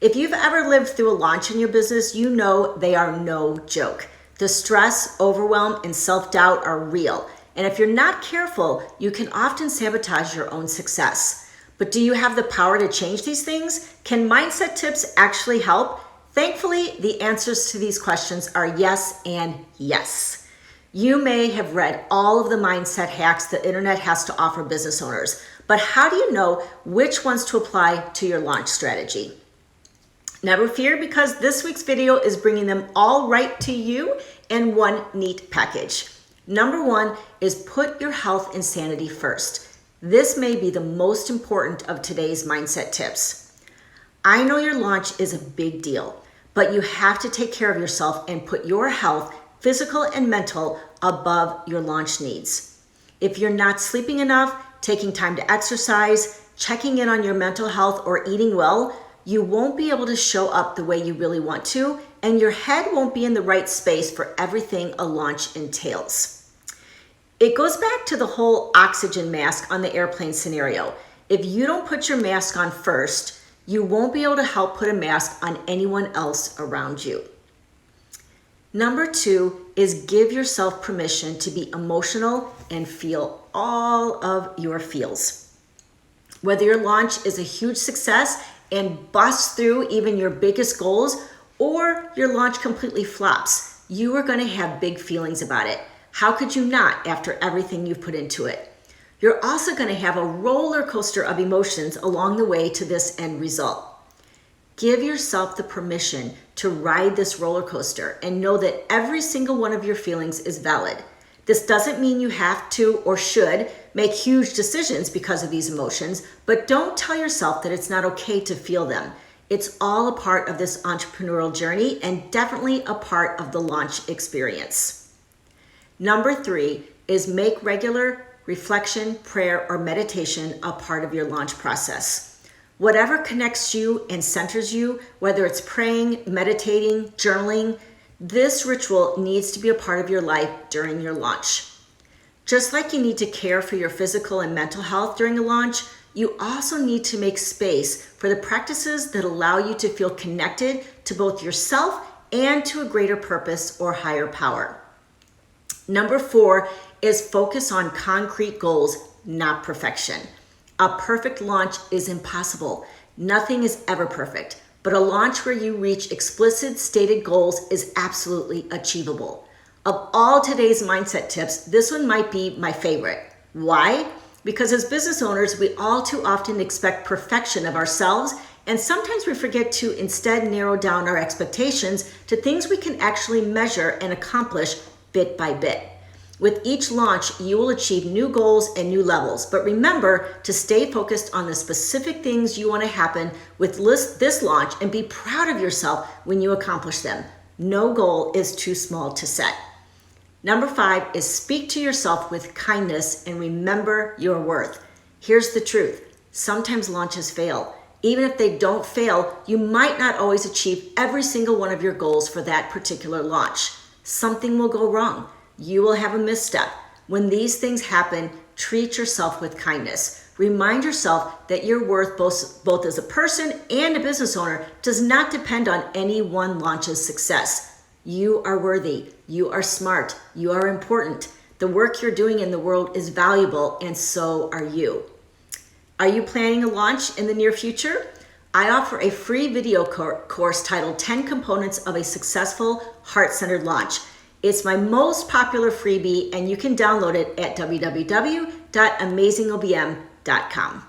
If you've ever lived through a launch in your business, you know they are no joke. The stress, overwhelm, and self-doubt are real. And if you're not careful, you can often sabotage your own success. But do you have the power to change these things? Can mindset tips actually help? Thankfully, the answers to these questions are yes and yes. You may have read all of the mindset hacks the internet has to offer business owners, but how do you know which ones to apply to your launch strategy? Never fear, because this week's video is bringing them all right to you in one neat package. Number one is put your health and sanity first. This may be the most important of today's mindset tips. I know your launch is a big deal, but you have to take care of yourself and put your health, physical and mental, above your launch needs. If you're not sleeping enough, taking time to exercise, checking in on your mental health, or eating well, you won't be able to show up the way you really want to, and your head won't be in the right space for everything a launch entails. It goes back to the whole oxygen mask on the airplane scenario. If you don't put your mask on first, you won't be able to help put a mask on anyone else around you. Number two is give yourself permission to be emotional and feel all of your feels. Whether your launch is a huge success and busts through even your biggest goals, or your launch completely flops, you are going to have big feelings about it. How could you not after everything you've put into it? You're also going to have a roller coaster of emotions along the way to this end result. Give yourself the permission to ride this roller coaster and know that every single one of your feelings is valid. This doesn't mean you have to or should make huge decisions because of these emotions, but don't tell yourself that it's not okay to feel them. It's all a part of this entrepreneurial journey and definitely a part of the launch experience. Number three is make regular reflection, prayer, or meditation a part of your launch process. Whatever connects you and centers you, whether it's praying, meditating, journaling, this ritual needs to be a part of your life during your launch. Just like you need to care for your physical and mental health during a launch, you also need to make space for the practices that allow you to feel connected to both yourself and to a greater purpose or higher power. Number four is focus on concrete goals, not perfection. A perfect launch is impossible. Nothing is ever perfect. But a launch where you reach explicit stated goals is absolutely achievable. Of all today's mindset tips, this one might be my favorite. Why? Because as business owners, we all too often expect perfection of ourselves, and sometimes we forget to instead narrow down our expectations to things we can actually measure and accomplish bit by bit. With each launch, you will achieve new goals and new levels, but remember to stay focused on the specific things you want to happen with this launch and be proud of yourself when you accomplish them. No goal is too small to set. Number five is speak to yourself with kindness and remember your worth. Here's the truth. Sometimes launches fail. Even if they don't fail, you might not always achieve every single one of your goals for that particular launch. Something will go wrong. You will have a misstep. When these things happen, treat yourself with kindness. Remind yourself that your worth, both as a person and a business owner, does not depend on any one launch's success. You are worthy. You are smart. You are important. The work you're doing in the world is valuable, and so are you. Are you planning a launch in the near future? I offer a free video course titled 10 Components of a Successful Heart-Centered Launch. It's my most popular freebie, and you can download it at www.amazingobm.com.